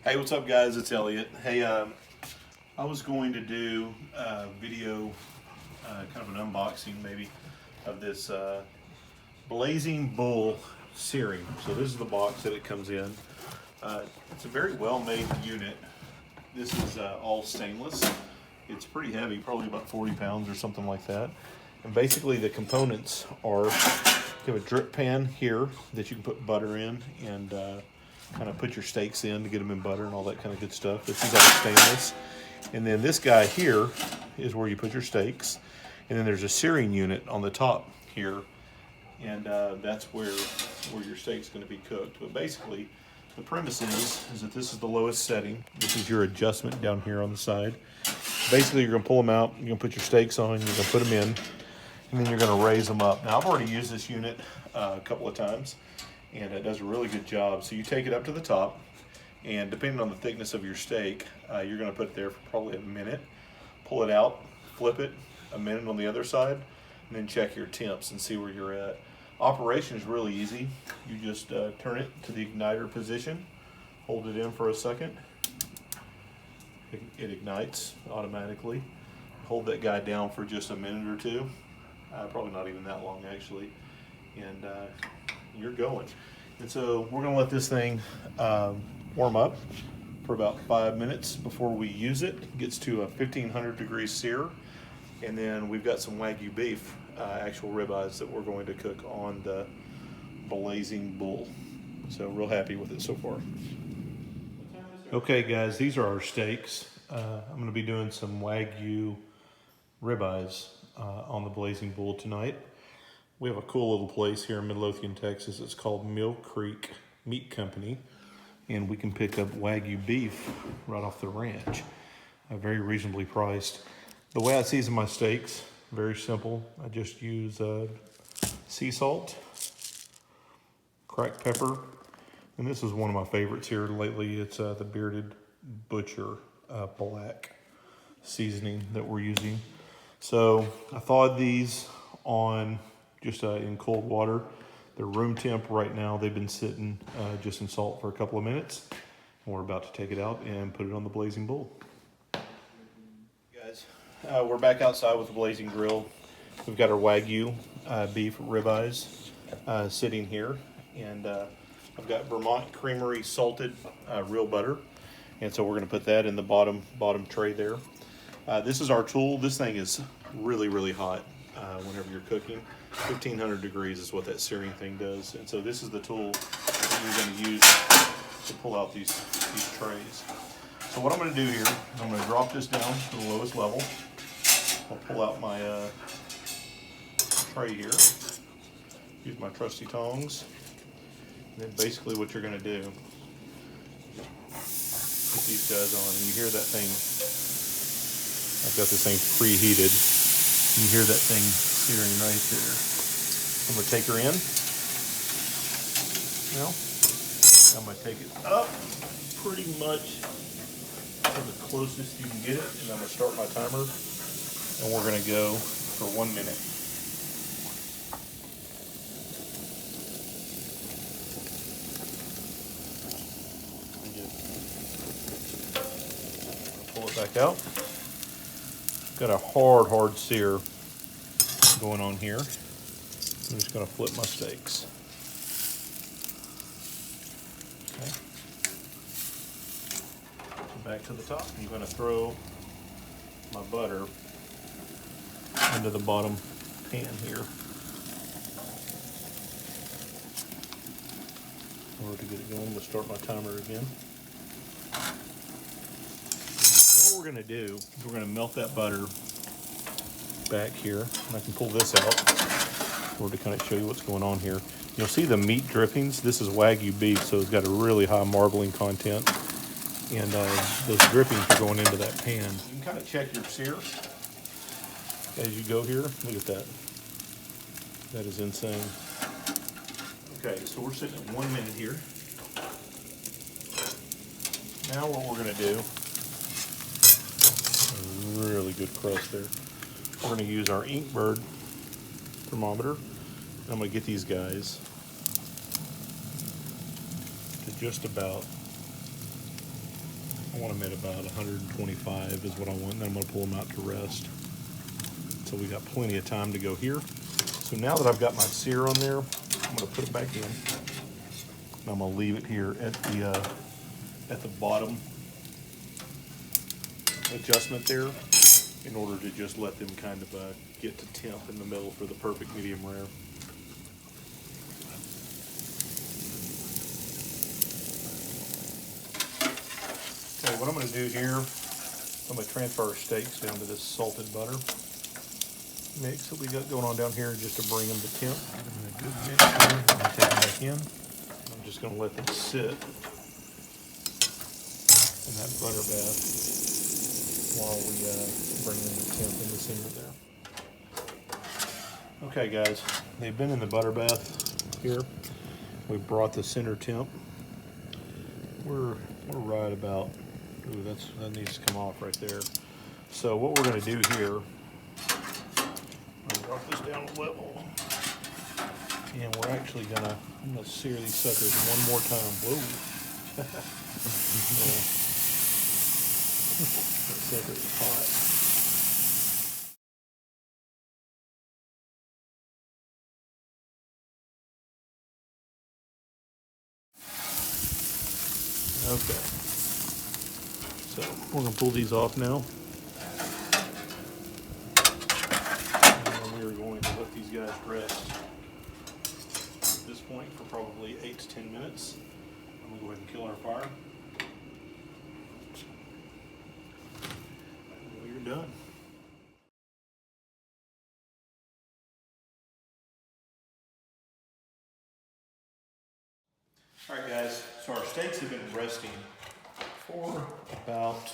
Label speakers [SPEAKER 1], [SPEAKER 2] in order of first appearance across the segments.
[SPEAKER 1] Hey, what's up, guys? It's Elliot. Hey, I was going to do a video, kind of an unboxing maybe, of this Blazing Bull Searing. So this is the box that it comes in. It's a very well-made unit. This is all stainless. It's pretty heavy, probably about 40 pounds or something like that. And basically the components are, you have a drip pan here that you can put butter in and kind of put your steaks in to get them in butter and all that kind of good stuff. This is all stainless. And then this guy here is where you put your steaks. And then there's a searing unit on the top here. And that's where your steak's going to be cooked. But basically, the premise is that this is the lowest setting. This is your adjustment down here on the side. Basically, you're going to pull them out. You're going to put your steaks on. You're going to put them in. And then you're going to raise them up. Now, I've already used this unit a couple of times, and it does a really good job. So you take it up to the top, and depending on the thickness of your steak, you're going to put it there for probably a minute. Pull it out, flip it, a minute on the other side, and then check your temps and see where you're at. Operation is really easy. You just turn it to the igniter position, hold it in for a second. It ignites automatically. Hold that guy down for just a minute or two. Probably not even that long, actually. And you're going. And so we're gonna let this thing warm up for about 5 minutes before we use it. It gets to a 1500 degree sear. And then we've got some Wagyu beef, actual ribeyes that we're going to cook on the Blazing Bull. So real happy with it so far. Okay guys, these are our steaks. I'm gonna be doing some Wagyu ribeyes on the Blazing Bull tonight. We have a cool little place here in Midlothian, Texas. It's called Mill Creek Meat Company, and we can pick up Wagyu beef right off the ranch, very reasonably priced. The way I season my steaks, very simple. I just use sea salt, cracked pepper, and this is one of my favorites here lately. It's the Bearded Butcher black seasoning that we're using. So I thawed these on just in cold water. They're room temp right now. They've been sitting just in salt for a couple of minutes. And we're about to take it out and put it on the Blazing Bull. Guys, we're back outside with the Blazing Grill. We've got our Wagyu beef ribeyes sitting here. And I've got Vermont Creamery salted real butter. And so we're gonna put that in the bottom tray there. This is our tool. This thing is really, really hot whenever you're cooking. 1500 degrees is what that searing thing does. And so this is the tool that you're going to use to pull out these trays. So what I'm going to do here is I'm going to drop this down to the lowest level. I'll pull out my tray here. Use my trusty tongs. And then basically what you're going to do, put these guys on. And you hear that thing. I've got this thing preheated. You hear that thing searing right there. I'm going to take her in. Now, I'm going to take it up pretty much to the closest you can get it. And I'm going to start my timer. And we're going to go for 1 minute. Pull it back out. Got a hard sear going on here. I'm just going to flip my steaks. Okay. Back to the top. I'm going to throw my butter into the bottom pan here. In order to get it going, I'm going to start my timer again. What we're going to do is we're going to melt that butter back here. And I can pull this out in order to kind of show you what's going on here. You'll see the meat drippings. This is Wagyu beef, so it's got a really high marbling content. And those drippings are going into that pan. You can kind of check your sear as you go here. Look at that. That is insane. Okay, so we're sitting at 1 minute here. Now what we're going to do, a really good crust there. We're going to use our Inkbird thermometer. I'm going to get these guys to just about I want them at about 125 is what I want, and then I'm gonna pull them out to rest. So we got plenty of time to go here. So now that I've got my sear on there, I'm gonna put it back in. And I'm gonna leave it here at the bottom adjustment there in order to just let them kind of get to temp in the middle for the perfect medium rare. Okay, what I'm going to do here, I'm going to transfer our steaks down to this salted butter mix that we got going on down here just to bring them to temp. Give them a good mix here. I'm going to take them back in. I'm just going to let them sit in that butter bath while we bring them to temp in the center there. Okay guys, they've been in the butter bath here. We brought the center temp. We're right about, ooh, that needs to come off right there. So what we're gonna do here, I'm gonna drop this down a level. And we're actually I'm gonna sear these suckers one more time. Whoa. That sucker is hot. Okay, so we're going to pull these off now. And we are going to let these guys rest at this point for probably 8 to 10 minutes. I'm going to go ahead and kill our fire. And we're done. All right guys, so our steaks have been resting for about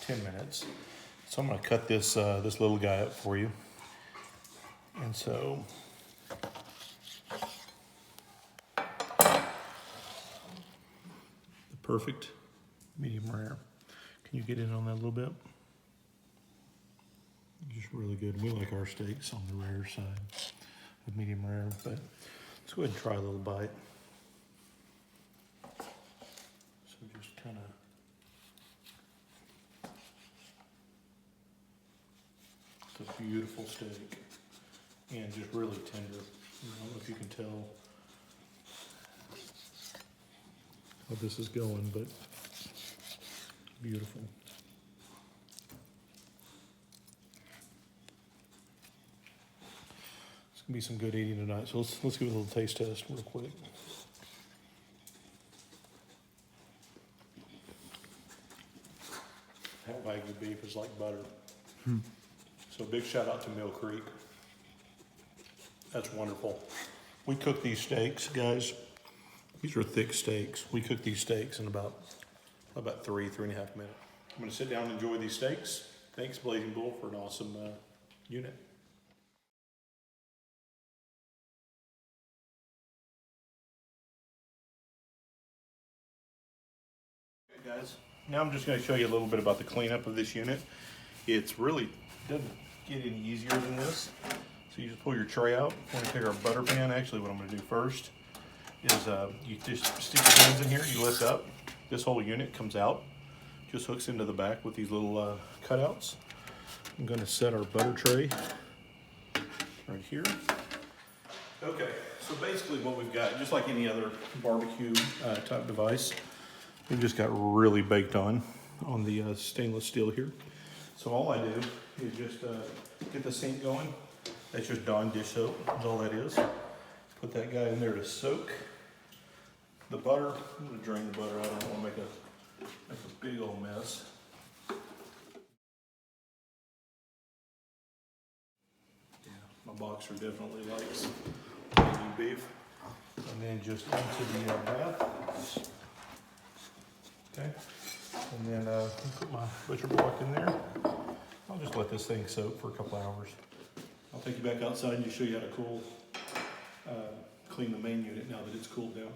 [SPEAKER 1] 10 minutes. So I'm gonna cut this this little guy up for you. And so the perfect medium rare. Can you get in on that a little bit? Just really good. We like our steaks on the rare side of medium rare, but let's go ahead and try a little bite. Just kind of it's a beautiful steak and just really tender. I don't know if you can tell how this is going, but beautiful. It's gonna be some good eating tonight. So let's give it a little taste test real quick. That Wagyu beef is like butter. So big shout out to Mill Creek. That's wonderful. We cook these steaks, guys. These are thick steaks. We cook these steaks in about 3.5 minutes. I'm gonna sit down and enjoy these steaks. Thanks Blazing Bull for an awesome unit. Okay guys, now I'm just gonna show you a little bit about the cleanup of this unit. It's really doesn't get any easier than this. So you just pull your tray out. We're gonna take our butter pan. Actually, what I'm gonna do first is you just stick your hands in here, you lift up. This whole unit comes out, just hooks into the back with these little cutouts. I'm gonna set our butter tray right here. Okay, so basically what we've got, just like any other barbecue type device, we've just got really baked on the stainless steel here. So all I do is just get the sink going. That's just Dawn dish soap, is all that is. Put that guy in there to soak. The butter, I'm gonna drain the butter out. I don't wanna make a big old mess. Yeah, my boxer definitely likes Wagyu beef. And then just into the bath. Okay, and then put my butcher block in there. I'll just let this thing soak for a couple hours. I'll take you back outside and just show you how to clean the main unit now that it's cooled down.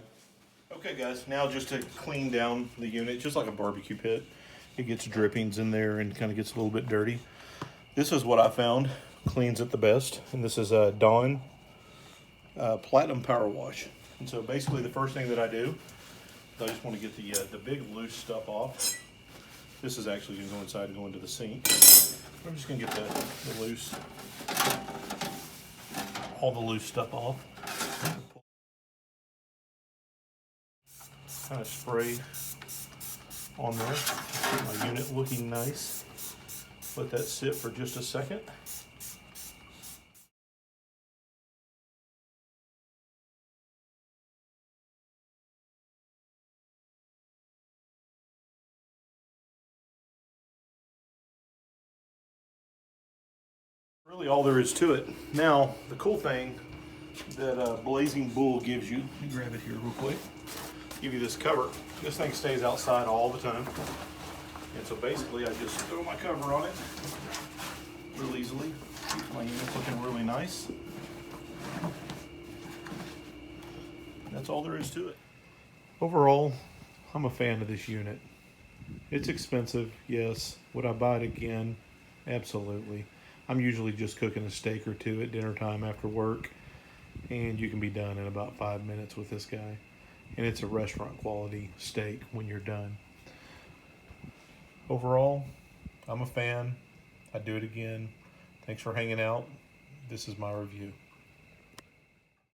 [SPEAKER 1] Okay guys, now just to clean down the unit, just like a barbecue pit. It gets drippings in there and kind of gets a little bit dirty. This is what I found cleans it the best, and this is a Dawn Platinum Power Wash. And so basically the first thing that I do, I just want to get the big loose stuff off. This is actually going to go inside and go into the sink. I'm just going to get the loose, all the loose stuff off. Kind of spray on there. Get my unit looking nice. Let that sit for just a second. Really all there is to it. Now, the cool thing that Blazing Bull gives you, let me grab it here real quick, give you this cover. This thing stays outside all the time. And so basically I just throw my cover on it real easily. Keeps my unit looking really nice. That's all there is to it. Overall, I'm a fan of this unit. It's expensive, yes. Would I buy it again? Absolutely. I'm usually just cooking a steak or two at dinner time after work, and you can be done in about 5 minutes with this guy. And it's a restaurant quality steak when you're done. Overall, I'm a fan. I'd do it again. Thanks for hanging out. This is my review.